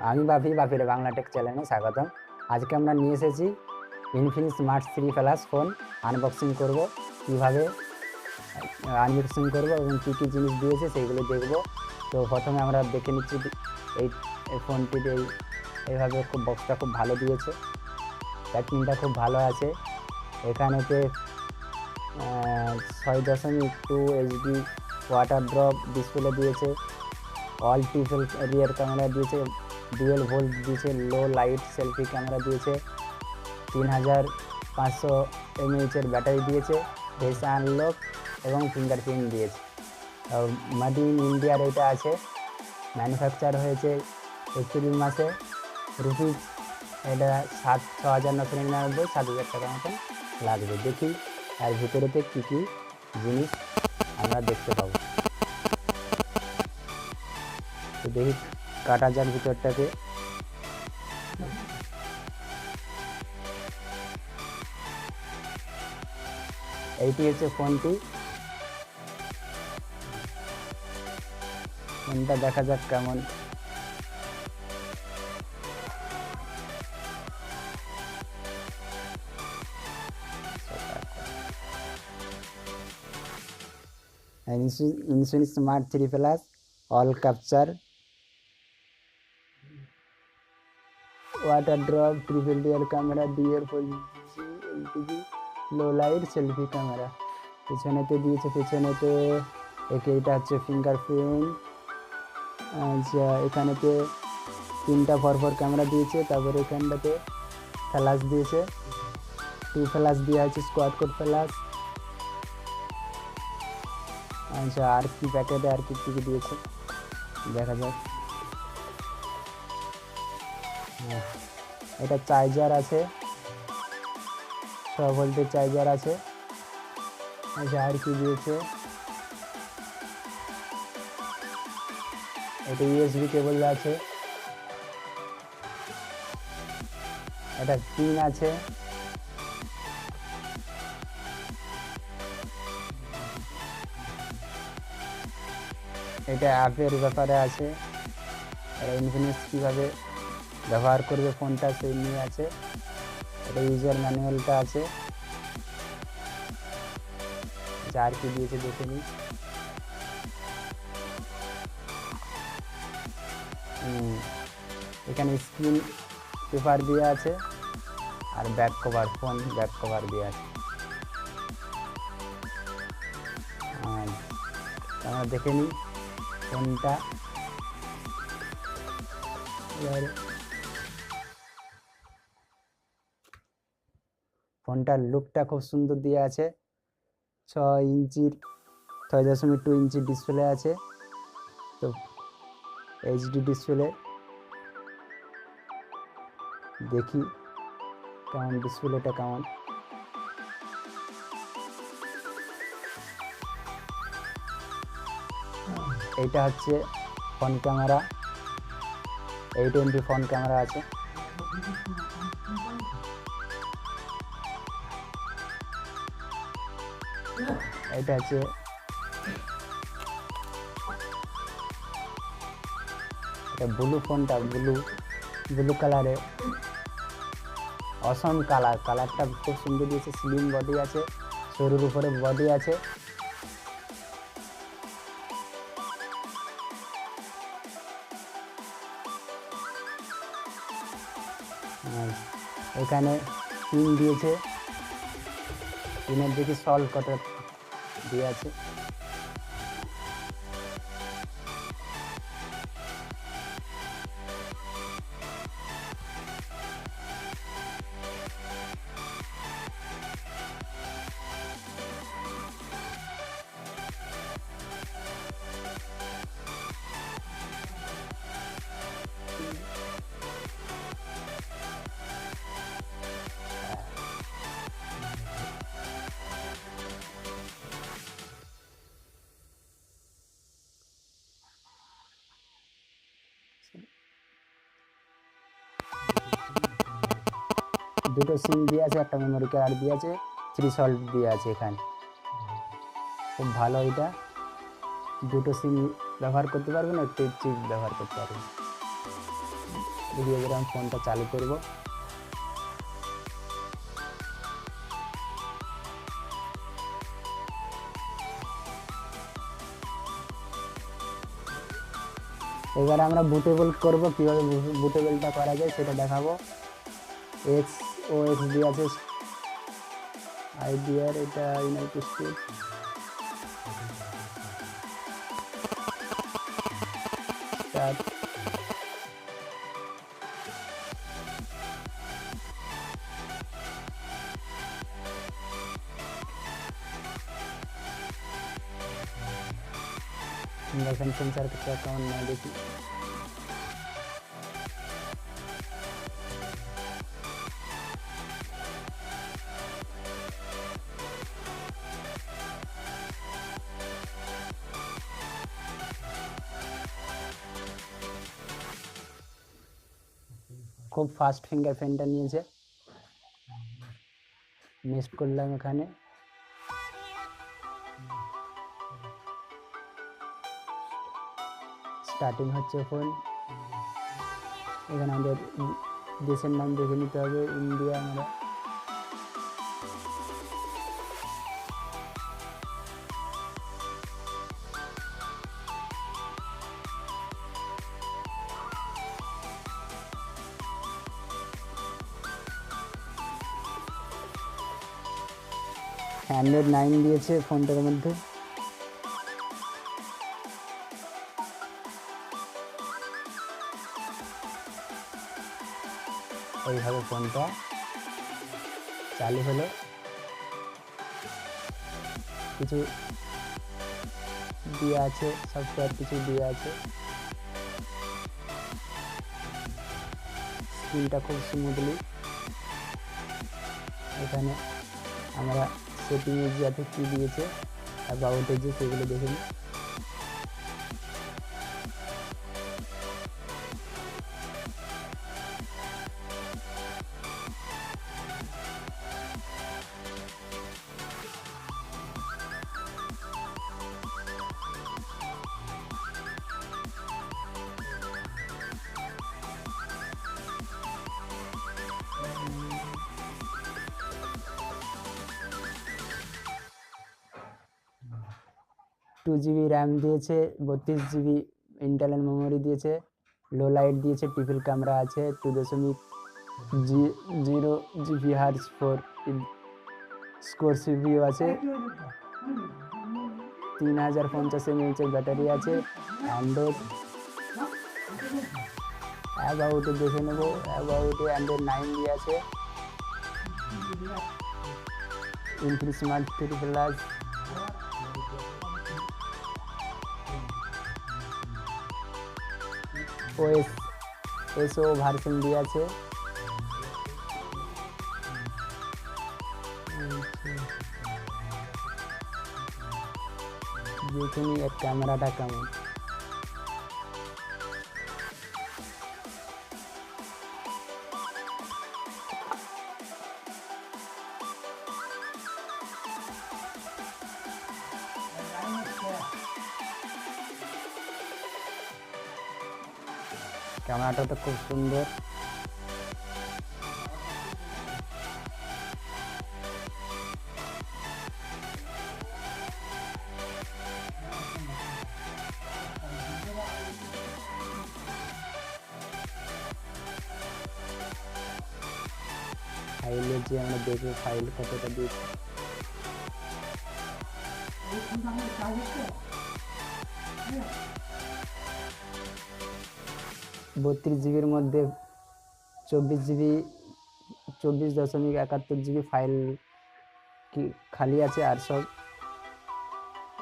আমি বাপি বাপির বাংলা টেক চ্যানেলে স্বাগতম। আজকে আমরা নিয়ে এসেছি Infinix smart 3 plus phone unboxing করব, কিভাবে আনবক্সিং করব এবং কী কী জিনিস দিয়েছে সেইগুলো দেখব। তো প্রথমে আমরা দেখে নিচ্ছি এই ফোনটিতে এইভাবে খুব বক্সটা খুব ভালো দিয়েছে, প্যাকিংটা খুব ভালো আছে। এখানেতে 6.2 এইচডি ওয়াটার ড্রপ ডিসপ্লে দিয়েছে, অল ট্রিপল রিয়ার ক্যামেরা দিয়েছে, ডুয়েল ভোল্ট দিয়েছে, লো লাইট সেলফি ক্যামেরা দিয়েছে, 3500 mAh ব্যাটারি দিয়েছে, ফেস আনলক এবং ফিঙ্গারপ্রিন্ট দিয়েছে। মেড ইন ইন্ডিয়ার এটা আছে, ম্যানুফ্যাকচার হয়েছে এপ্রিল মাসে, রুপিস এটা 6,999, 7,000 টাকার মতন লাগবে। দেখি আর ভিতরেতে কী কী জিনিস আমরা দেখতে পাবো। তো দেখি কাটা যাক ভিতরটাকে। এইটি হচ্ছে ফোনটা দেখা যাক কেমন। Infinix smart 3 plus all capture water drop triple rear camera ডিএর এলপিজি লো লাইট সেলফি ক্যামেরা। পেছনেতে দিয়েছে, পেছনেতে এটা হচ্ছে ফিঙ্গারপ্রিন্ট। আচ্ছা, এখানেতে 3টা পরপর ক্যামেরা দিয়েছে, তারপরে এখানটাতে ফ্ল্যাশ দিয়েছে, 2 ফ্ল্যাশ দেওয়া আছে, স্কোয়াড কোড ফ্ল্যাশ। আচ্ছা, আর কি প্যাকেটে আর কি কী দিয়েছে দেখা যাক। এটা চার্জার আছে, 6 ভোল্টের চার্জার আছে। আচ্ছা, আর কি দিয়েছে, এটা ইউএসবি কেবল আছে, এটা পিন আছে, এটা অ্যাপের ব্যাপারে আছে, ইনফিনিক্স কীভাবে ব্যবহার করবে ফোনটা সেই নিয়ে আছে। এটা ইউজার ম্যানুয়ালটা আছে। আর কি দিয়েছে দেখে নিই। এখানে স্ক্রিন পেপার দেওয়া আছে আর back cover, phone back cover দেওয়া আছে। আমরা দেখে নিই ফোনটা। ফোনটার লুকটা খুব সুন্দর দেওয়া আছে। 6.2 ইঞ্চি ডিসপ্লে আছে, তো এইচডি ডিসপ্লে। দেখি কেমন ডিসপ্লেটা কেমন। এইটা হচ্ছে front camera, 8 MP front camera আছে। এটা হচ্ছে ব্লু ফোনটা, ব্লু কালারে, অসম কালারটা খুব সুন্দর দিয়েছে। স্লিম বডি আছে, সরুর উপরে বডি আছে। এখানে পিন দিয়েছে, পিনের দিকে সল্ভ কটা দিয়ে আছে। দুটো সিম দিয়ে আছে, একটা মেমোরি কার্ড দিয়ে আছে, 3 সল্ট দিয়ে আছে। এখানে খুব ভালো, এটা দুটো সিম ব্যবহার করতে পারবেন, একটি চিপ ব্যবহার করতে পারবেন। ধীরে ধীরে আমি ফোনটা চালু করব। এবারে আমরা বুটেবল করব, কীভাবে বুটেবলটা করা যায় সেটা দেখাবো। XOX দিয়ে আছে আইডিয়ার, এটা ইউনাইটেড স্টেট। ফিঙ্গারপ্রিন্ট সেন্সার কেমন না দেখি। খুব ফাস্ট ফিঙ্গারপ্রিন্টটা নিয়েছে। নেক্সট করলাম, এখানে স্টার্টিং হচ্ছে ফোন। এখানে আমাদের দেশের নাম দেখে নিতে হবে, ইন্ডিয়া। আমরা Android 9 দিয়েছে ফোনটার মধ্যে। এইভাবে ফোনটা চালু হলো। কিছু দিয়ে আছে, সফটওয়্যার কিছু দিয়ে আছে। স্ক্রিনটা খুব স্মুথলি। এখানে আমরা সেটিংয়ে যাতে কী দিয়েছে অ্যাবাউটে যে সেগুলো দেখে নিই। টু জিবি র্যাম দিয়েছে, 32 GB ইন্টারনাল মেমোরি দিয়েছে, লো লাইট দিয়েছে, ট্রিপল ক্যামেরা আছে, 2.0 GHz ফর স্কোর সিপিইউ আছে, 3050 mAh ব্যাটারি আছে। অ্যান্ড্রয়েড অ্যাবাউটে দেখে নেব। অ্যাবাউটে Android 9 দিয়ে আছে, Infinix Smart 3 Plus, OS version দিয়ে আছে। দেখুন এর ক্যামেরাটা কেমন। ক্যামেরাটা তো খুব সুন্দর। ফাইলের যে আমরা দেখবো ফাইল কতটা দিয়েছি। 32 জিবির মধ্যে 24.71 GB ফাইল খালি আছে, আর সব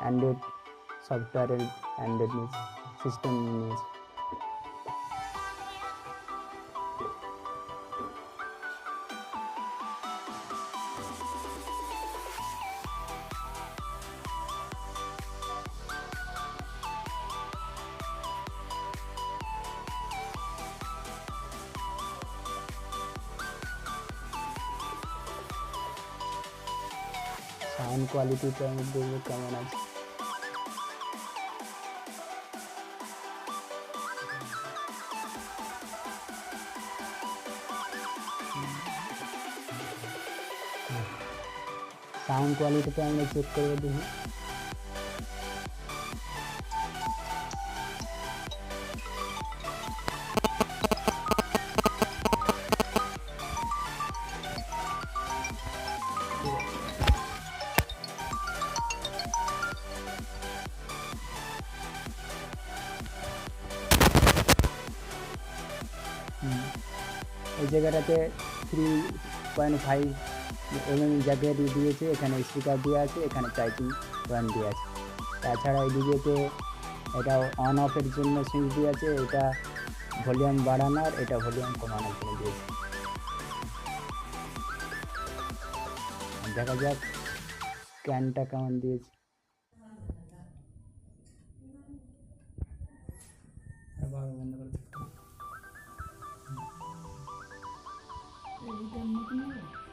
অ্যান্ড্রয়েড সফটওয়্যারের অ্যান্ড্রয়েড সিস্টেম নিয়েছে। সাউন্ড কোয়ালিটিটা আমি দেখবো কেমন আছে। সাউন্ড কোয়ালিটিটা আমরা চেক করে দেখি। এই জায়গাটাতে 3.5 জ্যাকেট দিয়েছে, এখানে স্পিকার দেওয়া আছে, এখানে চার্জিং পয়েন্ট দেওয়া আছে। তাছাড়া এইদিকে এটা অন অফের জন্য সুইচ দেওয়া আছে, এটা ভলিউম বাড়ানোর, এটা ভলিউম কমানোর জন্য দিয়েছে। দেখা যাক ক্যানটা কেমন দিয়েছে। বন্ধ করে